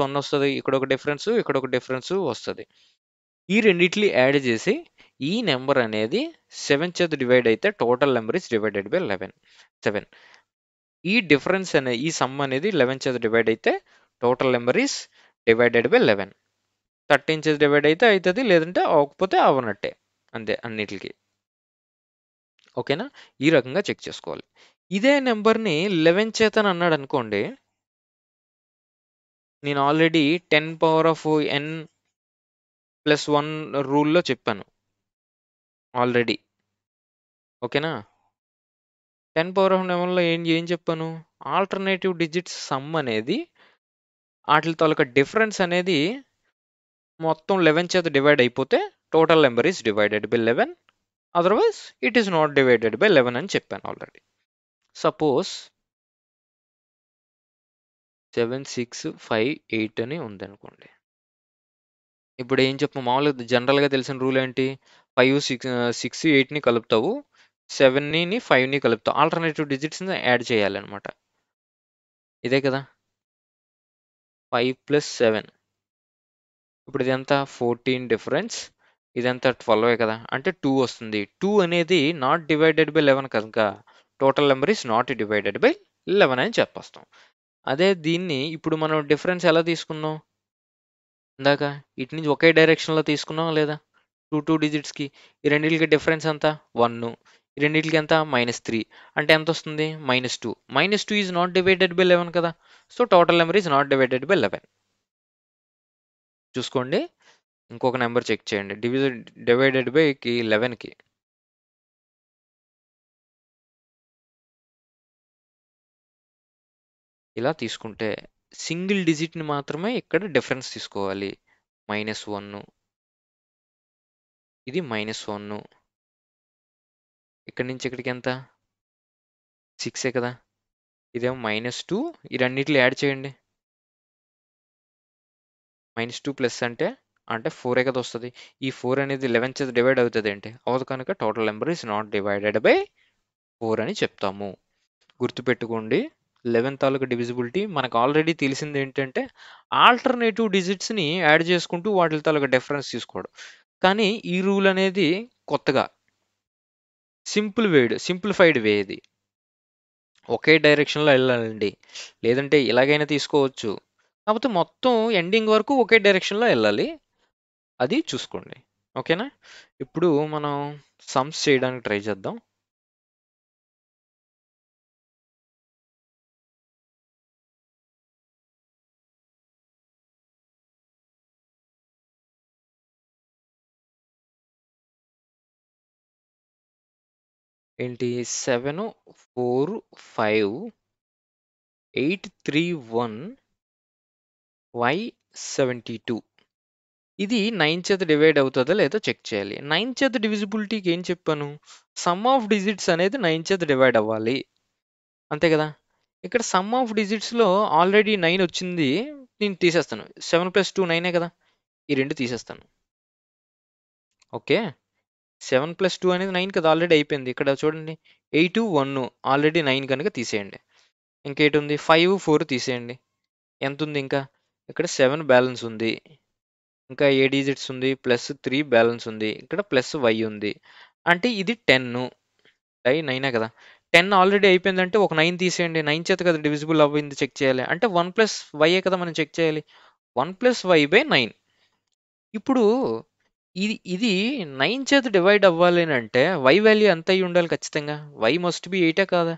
1 వస్తుంది. ఇక్కడ ఒక డిఫరెన్స్, ఇక్కడ ఒక డిఫరెన్స్ వస్తుంది. ఈ రెండింటిని యాడ్ చేసి ఈ నెంబర్ అనేది 7 చేత డివైడ్ అయితే total number is divided by 7. ఈ డిఫరెన్స్ అనే ఈ సమ్ అనేది 11 చేత డివైడ్ అయితే total number is divided by 11. 13 చేత డివైడ్ అయితే అవుతుంది, లేదంటే అవ్వకపోతే అవనట్టే, అంతే అన్నిటికి. ఓకేనా? ఈ రకంగా చెక్ చేసుకోవాలి. ఇదే నెంబర్ని 11 చేత అని అన్నాడు అనుకోండి, నేను ఆల్రెడీ 10⁻n+1 రూల్లో చెప్పాను ఆల్రెడీ. ఓకేనా? 10⁻n1లో ఏం చెప్పాను? ఆల్టర్నేటివ్ డిజిట్స్ సమ్ అనేది వాటి తాలూకా డిఫరెన్స్ అనేది మొత్తం 11 చేత డివైడ్ అయిపోతే total number is divided by 11, otherwise it is naught divided by 11 అని చెప్పాను ఆల్రెడీ. సపోజ్ 7 6 5 8 అని ఉందనుకోండి. ఇప్పుడు ఏం చెప్పు, మామూలుగా జనరల్గా తెలిసిన రూల్ ఏంటి? 5 6 8ని కలుపుతావు, 7ని 5ని కలుపుతావు, ఆల్టర్నేటివ్ డిజిట్స్ని యాడ్ చేయాలన్నమాట. ఇదే కదా, 5 + 7. ఇప్పుడు ఇదంతా 14 డిఫరెన్స్, ఇదంతా 12 కదా, అంటే 2 వస్తుంది. 2 అనేది నాట్ డివైడెడ్ బై 11 కనుక total number is naught divided by 11 అని చెప్పేస్తాం. అదే దీన్ని ఇప్పుడు మనం డిఫరెన్స్ ఎలా తీసుకున్నాం? ఇందాక ఇటు నుంచి ఒకే డైరెక్షన్లో తీసుకున్నాం లేదా? 2 డిజిట్స్కి. ఈ రెండింటికి డిఫరెన్స్ ఎంత? 1. ఈ రెండింటికి ఎంత? -3. అంటే ఎంత వస్తుంది? -2. -2 ఈజ్ నాట్ డివైడెడ్ బై 11 కదా, so total number is naught divided by 11. చూసుకోండి, ఇంకొక నెంబర్ చెక్ చేయండి. డివైడెడ్ బై 11కి ఇలా తీసుకుంటే సింగిల్ డిజిట్ని మాత్రమే ఇక్కడ డిఫరెన్స్ తీసుకోవాలి. -1, ఇది -1, ఇక్కడి నుంచి ఇక్కడికి ఎంత? 6 కదా, ఇదేమో -2, ఈ రెండింటిని యాడ్ చేయండి. -2 ప్లస్ అంటే 4 కదా వస్తుంది. ఈ 4 అనేది 11 చేత డివైడ్ అవుతుంది ఏంటి? అవదు కనుక total number is naught divided by 4 అని చెప్తాము. గుర్తుపెట్టుకోండి, 11 తాలూకా డివిజిబిలిటీ మనకు ఆల్రెడీ తెలిసింది ఏంటంటే ఆల్టర్నేటివ్ డిజిట్స్ని యాడ్ చేసుకుంటూ వాటి తాలూకా డిఫరెన్స్ తీసుకోవడం. కానీ ఈ రూల్ అనేది కొత్తగా సింప్లిఫైడ్ వే ఇది. ఒకే డైరెక్షన్లో వెళ్ళాలండి, లేదంటే ఇలాగైనా తీసుకోవచ్చు, కాకపోతే మొత్తం ఎండింగ్ వరకు ఒకే డైరెక్షన్లో వెళ్ళాలి. అది చూసుకోండి. ఓకేనా? ఇప్పుడు మనం సమ్స్ చేయడానికి ట్రై చేద్దాం. ఏంటి 7 4 5 8 3 1 y 72 ఇది 9 చేత డివైడ్ అవుతుందా లేదో చెక్ చేయాలి. 9 చేత డివిజిబిలిటీకి ఏం చెప్పాను? సమ్ ఆఫ్ డిజిట్స్ అనేది 9 చేత డివైడ్ అవ్వాలి, అంతే కదా? ఇక్కడ సమ్ ఆఫ్ డిజిట్స్లో ఆల్రెడీ 9 వచ్చింది, నేను తీసేస్తాను. 7 + 2 9 కదా, ఈ రెండు తీసేస్తాను. ఓకే, 7 + 2 అనేది 9 కదా, ఆల్రెడీ అయిపోయింది. ఇక్కడ చూడండి 8 1 ఆల్రెడీ 9 కనుక తీసేయండి. ఇంకేటి ఉంది? 5 4 తీసేయండి. ఎంత ఉంది ఇంకా? ఇక్కడ 7 బ్యాలెన్స్ ఉంది. ఇంకా ఏ డిజిట్స్ ఉంది? +3 బ్యాలెన్స్ ఉంది. ఇక్కడ +y ఉంది. అంటే ఇది 10. 9 కదా, 10 ఆల్రెడీ అయిపోయిందంటే ఒక 9 తీసేయండి. 9 చేత కదా డివిజిబుల్ అవ్వింది చెక్ చేయాలి. అంటే 1 + y కదా మనం చెక్ చేయాలి. 1 + y/9. ఇప్పుడు ఇది 9 చేత డివైడ్ అవ్వాలి అని అంటే y వాల్యూ ఎంత అయి ఉండాలి ఖచ్చితంగా? y మస్ట్ బి 8 కాదా?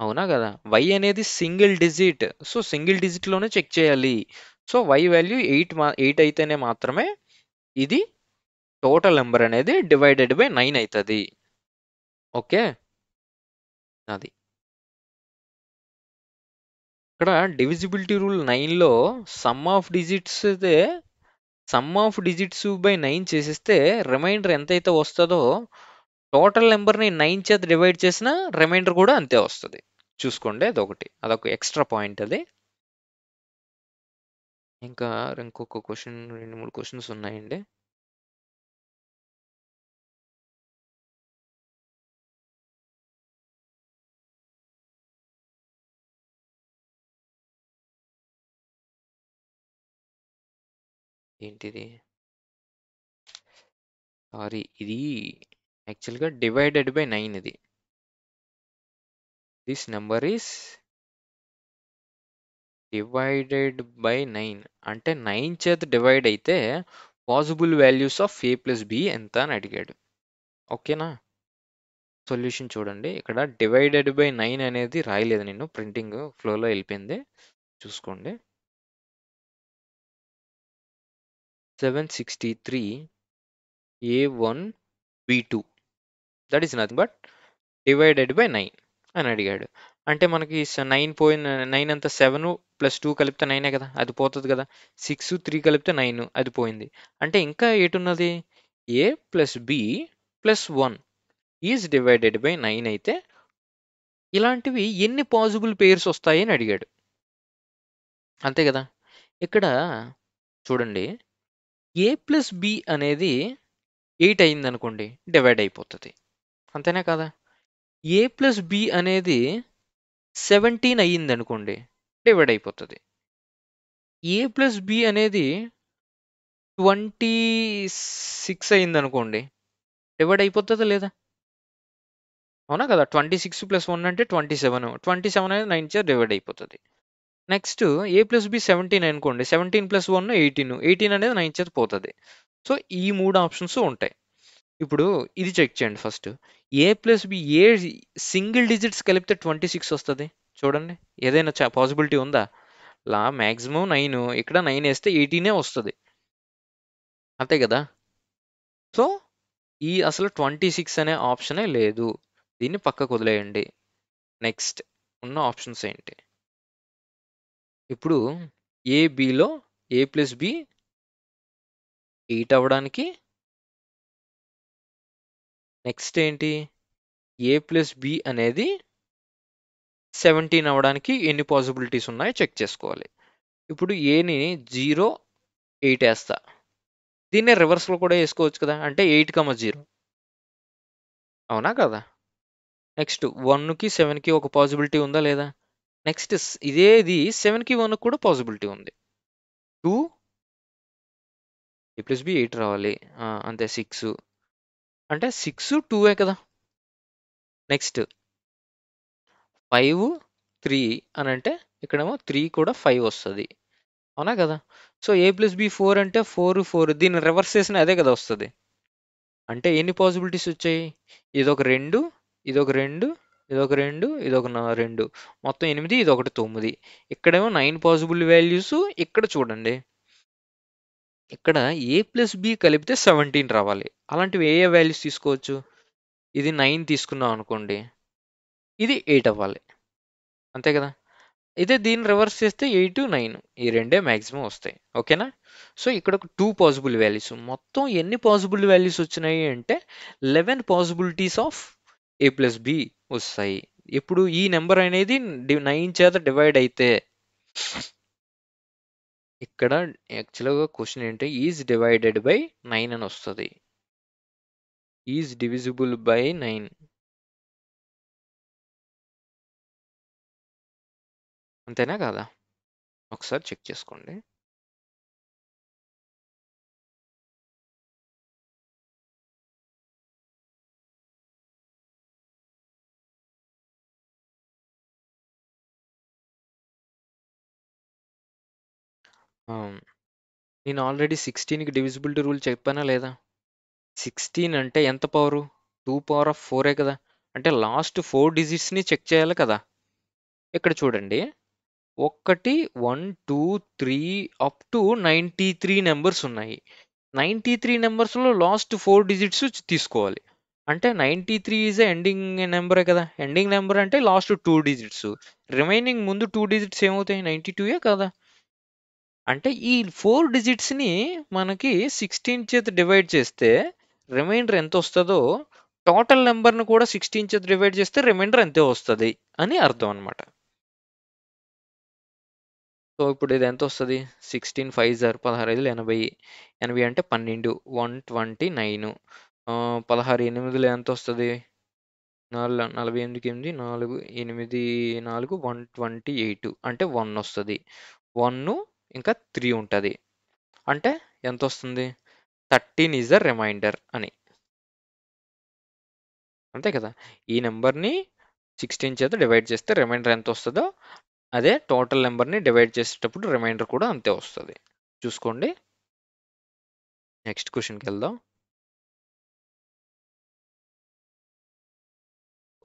అవునా కదా? y అనేది సింగిల్ డిజిట్. సో సింగిల్ డిజిట్లోనే చెక్ చేయాలి. సో y వాల్యూ 8 అయితేనే మాత్రమే ఇది టోటల్ నెంబర్ అనేది /9 అవుతుంది. ఓకే, అది ఇక్కడ డివిజిబిలిటీ రూల్ 9లో సమ్ ఆఫ్ డిజిట్స్ బై 9 చేసేస్తే రిమైండర్ ఎంతైతే వస్తుందో టోటల్ నెంబర్ని 9 చేత డివైడ్ చేసిన రిమైండర్ కూడా అంతే వస్తుంది. చూసుకోండి, అదొక ఎక్స్ట్రా పాయింట్ అది. ఇంకా ఇంకొక క్వశ్చన్, 2-3 క్వశ్చన్స్ ఉన్నాయండి. ఏంటిది? సారీ, ఇది యాక్చువల్గా /9 ఇది. దిస్ నెంబర్ ఈస్ /9 అంటే 9 చేత డివైడ్ అయితే possible values of a + b ఎంత అని అడిగాడు. ఓకేనా? సొల్యూషన్ చూడండి, ఇక్కడ /9 అనేది రాయలేదు, నేను ప్రింటింగ్ ఫ్లోలో వెళ్ళిపోయింది, చూసుకోండి. 763 a1 b2 that is nothing but /9 అని అడిగాడు. అంటే మనకి 9 పోయిన 9 అంతా 7 + 2 కలిపితే 9 కదా, అది పోతుంది కదా. 6 3 కలిపితే 9, అది పోయింది. అంటే ఇంకా ఏటున్నది? a + b + 1 ఈజ్ /9 అయితే ఇలాంటివి ఎన్ని పాసిబుల్ పేర్స్ వస్తాయి అని అడిగాడు, అంతే కదా. ఇక్కడ చూడండి, a + b అనేది 8 అయింది అనుకోండి, డివైడ్ అయిపోతుంది, అంతేనా కదా. a + b అనేది 17 అయ్యింది అనుకోండి, డివైడ్ అయిపోతుంది. a + b అనేది 26 అయింది అనుకోండి, డివైడ్ అయిపోతుందా లేదా? అవునా కదా. 26 + 1 అంటే 27. 27 అనేది 9 చే డివైడ్ అయిపోతుంది. నెక్స్ట్ a + b 17 అనుకోండి, 17 + 1 18. 18 అనేది 9 చేత పోతుంది. సో ఈ 3 ఆప్షన్స్ ఉంటాయి. ఇప్పుడు ఇది చెక్ చేయండి first. a + b a single digits కలిపితే 26 వస్తుంది? చూడండి, ఏదైనా పాసిబిలిటీ ఉందా? మ్యాక్సిమం 9, ఇక్కడ 9 వేస్తే 18 వస్తుంది, అంతే కదా. సో ఈ అసలు 26 అనే ఆప్షనే లేదు, దీన్ని పక్కకు వదిలేయండి. నెక్స్ట్ ఉన్న ఆప్షన్స్ ఏంటి? ఇప్పుడు ఏబిలో a + b 8 అవ్వడానికి, నెక్స్ట్ ఏంటి? a + b అనేది 17 అవ్వడానికి ఎన్ని పాసిబిలిటీస్ ఉన్నాయో చెక్ చేసుకోవాలి. ఇప్పుడు ఏని 0 8 వేస్తా, దీన్నే రివర్స్లో కూడా వేసుకోవచ్చు కదా, అంటే 8, 0, అవునా కదా. నెక్స్ట్ 1కి 7కి ఒక పాసిబిలిటీ ఉందా లేదా? నెక్స్ట్ ఇదేది 7కి 1 కూడా పాసిబిలిటీ ఉంది. 2 a ప్లస్ బి 8 రావాలి. అంతే 6 అంటే 6 2 కదా. నెక్స్ట్ 5 3 అని అంటే ఇక్కడేమో 3 కూడా 5 వస్తుంది. అవునా కదా. సో a ప్లస్ బి 4 అంటే 4 4 దీన్ని రివర్స్ చేసిన అదే కదా వస్తుంది. అంటే ఎన్ని పాసిబిలిటీస్ వచ్చాయి? ఇదొక 2 ఇదొక 2 ఇదొక 2 ఇదొక 2 మొత్తం 8 ఇదొకటి 9. ఇక్కడేమో 9 పాసిబుల్ వాల్యూస్. ఇక్కడ చూడండి, ఇక్కడ ఏ ప్లస్ బి కలిపితే 17 రావాలి. అలాంటివి ఏ వాల్యూస్ తీసుకోవచ్చు? ఇది 9 తీసుకున్నాం అనుకోండి, ఇది 8 అవ్వాలి. అంతే కదా. ఇదే దీన్ని రివర్స్ చేస్తే 8 9 ఈ రెండే మ్యాక్సిమం వస్తాయి. ఓకేనా. సో ఇక్కడ ఒక 2 పాసిబుల్ వాల్యూస్. మొత్తం ఎన్ని పాసిబుల్ వాల్యూస్ వచ్చినాయి అంటే 11 possibilities of A plus B వస్తాయి. ఇప్పుడు ఈ నెంబర్ అనేది 9 చేత డివైడ్ అయితే, ఇక్కడ యాక్చువల్గా క్వశ్చన్ ఏంటి, ఈజ్ డివైడెడ్ బై 9 అని వస్తుంది. ఈజ్ డివిజిబుల్ బై 9 అంతేనా కదా. ఒకసారి చెక్ చేసుకోండి. నేను ఆల్రెడీ 16కి డివిజిబిలిటీ రూల్ చెప్పానా లేదా? 16 అంటే ఎంత పవరు? 2 పవర్ ఆఫ్ 4 కదా. అంటే లాస్ట్ 4 డిజిట్స్ని చెక్ చేయాలి కదా. ఇక్కడ చూడండి, 1 1 2 3 అప్ టు 93 నెంబర్స్ ఉన్నాయి. 93 నెంబర్స్లో లాస్ట్ 4 డిజిట్స్ తీసుకోవాలి. అంటే 93 ఈజ్ ఎండింగ్ నెంబరే కదా. ఎండింగ్ నెంబర్ అంటే లాస్ట్ 2 డిజిట్స్. రిమైనింగ్ ముందు 2 డిజిట్స్ ఏమవుతాయి? 92 కదా. అంటే ఈ 4 డిజిట్స్ని మనకి 16 చేత డివైడ్ చేస్తే రిమైండర్ ఎంత వస్తుందో, టోటల్ నెంబర్ను కూడా 16 చేత డివైడ్ చేస్తే రిమైండర్ అంతే వస్తుంది అని అర్థం అనమాట. సో ఇప్పుడు ఇది ఎంత వస్తుంది? 16 5 16 5 80. 80 అంటే 12 129. 16 8 ఎంత వస్తుంది? 48 8 4 8 4 128 అంటే 1 వస్తుంది. 1 ఇంకా 3 ఉంటుంది. అంటే ఎంత వస్తుంది? 13 ఈజ్ ద రిమైండర్ అని. అంతే కదా. ఈ నెంబర్ని 16 చేత డివైడ్ చేస్తే రిమైండర్ ఎంత వస్తుందో, అదే టోటల్ నెంబర్ని డివైడ్ చేసేటప్పుడు రిమైండర్ కూడా అంతే వస్తుంది. చూసుకోండి. నెక్స్ట్ క్వశ్చన్కి వెళ్దాం.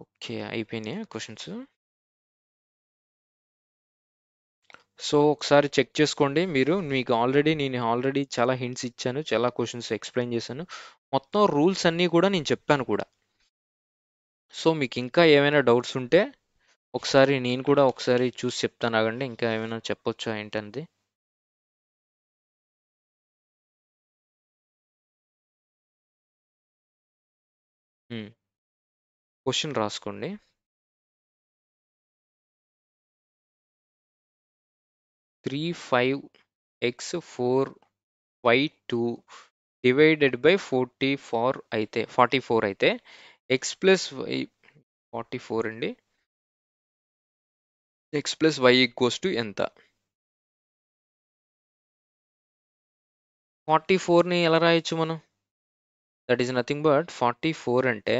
ఓకే, అయిపోయినాయి క్వశ్చన్స్. సో ఒకసారి చెక్ చేసుకోండి మీరు. నేను ఆల్రెడీ చాలా హింట్స్ ఇచ్చాను, చాలా క్వశ్చన్స్ ఎక్స్ప్లెయిన్ చేశాను. మొత్తం రూల్స్ అన్నీ కూడా నేను చెప్పాను కూడా. సో మీకు ఇంకా ఏమైనా డౌట్స్ ఉంటే ఒకసారి నేను కూడా ఒకసారి చూసి చెప్తాను. ఆగండి, ఇంకా ఏమైనా చెప్పొచ్చా ఏంటంది. క్వశ్చన్ రాసుకోండి. 35x4y2 డివైడెడ్ బై 44 అయితే ఎక్స్ ప్లస్ వై 44 అండి. X plus Y equals to ఎంత? 44ని ఎలా రాయొచ్చు మనం? దట్ ఈస్ నథింగ్ బట్ 44 అంటే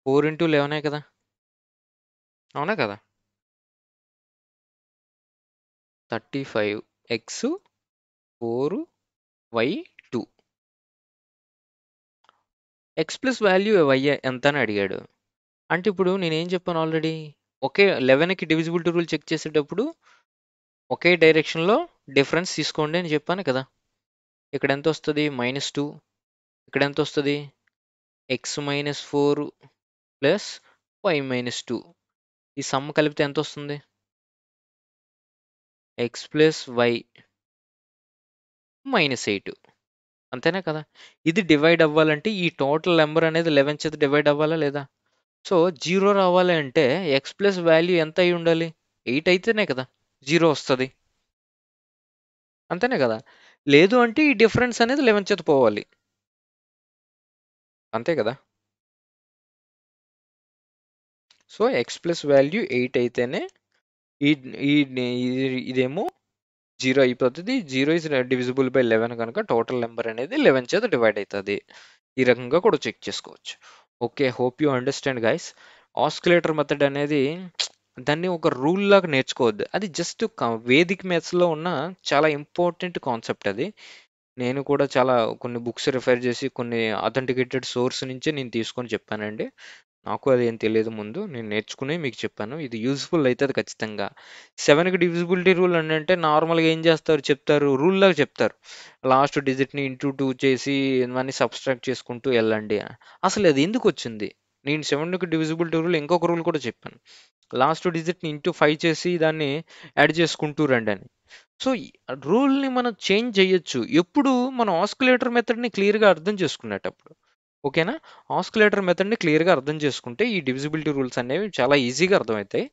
4 ఇంటూ 11 కదా. అవునా కదా. 35x4y2 X plus value why ఎంత అని అడిగాడు. అంటే ఇప్పుడు నేనేం చెప్పాను ఆల్రెడీ, ఒకే 11కి డివిజిబిలిటీ రూల్ చెక్ చేసేటప్పుడు ఒకే డైరెక్షన్లో డిఫరెన్స్ తీసుకోండి అని చెప్పాను కదా. ఇక్కడ ఎంత వస్తుంది? -2. ఇక్కడ ఎంత వస్తుంది? x-4 plus y-2. ఈ సమ్ కలిపితే ఎంత వస్తుంది? x plus Y -8. అంతేనా కదా. ఇది డివైడ్ అవ్వాలంటే ఈ టోటల్ నెంబర్ అనేది 11 చేత డివైడ్ అవ్వాలా లేదా? సో 0 రావాలి అంటే ఎక్స్ ప్లస్ వాల్యూ ఎంత అయి ఉండాలి? 8 అయితేనే కదా 0 వస్తుంది. అంతేనే కదా. లేదు అంటే ఈ డిఫరెన్స్ అనేది 11 చేత పోవాలి. అంతే కదా. సో ఎక్స్ ప్లస్ వాల్యూ 8 అయితేనే ఈ ఇదేమో 0 అయిపోతది. 0 ఈస్ డివిజిబుల్ బై 11 కనుక టోటల్ నెంబర్ అనేది 11 చేత డివైడ్ అయితది. ఈ రకంగా కూడా చెక్ చేసుకోవచ్చు. Okay. Hope you understand guys. Oscillator method అనేది దాన్ని ఒక రూల్ లాగా నేర్చుకోవద్దు. అది జస్ట్ వేదిక్ మ్యాథ్స్‌లో ఉన్న చాలా ఇంపార్టెంట్ కాన్సెప్ట్ అది. నేను కూడా చాలా కొన్ని బుక్స్ రిఫర్ చేసి కొన్ని అథెంటికేటెడ్ సోర్స్ నుంచే నేను తీసుకొని చెప్పానండి. నాకు అదేం తెలియదు ముందు. నేను నేర్చుకునే మీకు చెప్పాను. ఇది యూజ్‌ఫుల్ అయితది ఖచ్చితంగా. 7కి డివిజిబిలిటీ రూల్ అంటే నార్మల్‌గా ఏం చేస్తారు చెప్తారు, రూల్‌లాగా చెప్తారు. లాస్ట్ డిజిట్‌ని ఇంటూ 2 చేసి ఇవన్నీ సబ్‌స్ట్రాక్ట్ చేసుకుంటూ ఎళ్ళండి అని. అసలు అది ఎందుకొచ్చింది? నేను 7కి డివిజిబిలిటీ రూల్ ఇంకొక రూల్ కూడా చెప్పాను. లాస్ట్ డిజిట్‌ని ఇంటూ 5 చేసి దాన్ని యాడ్ చేసుకుంటూ రండని. సో, రూల్‌ని మనం చేంజ్ చేయొచ్చు. ఎప్పుడు మనం ఆస్కిలేటర్ మెథడ్‌ని క్లియర్‌గా అర్థం చేసుకునేటప్పుడు. ఓకేనా? ఆస్కిలేటర్ మెథడ్‌ని క్లియర్‌గా అర్థం చేసుకుంటే ఈ డివిజిబిలిటీ రూల్స్ అనేవి చాలా ఈజీగా అర్థమవుతాయి.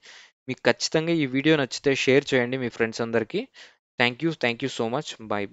మీకు ఖచ్చితంగా ఈ వీడియో నచ్చితే షేర్ చేయండి మీ ఫ్రెండ్స్ అందరికీ. Thank you so much. By.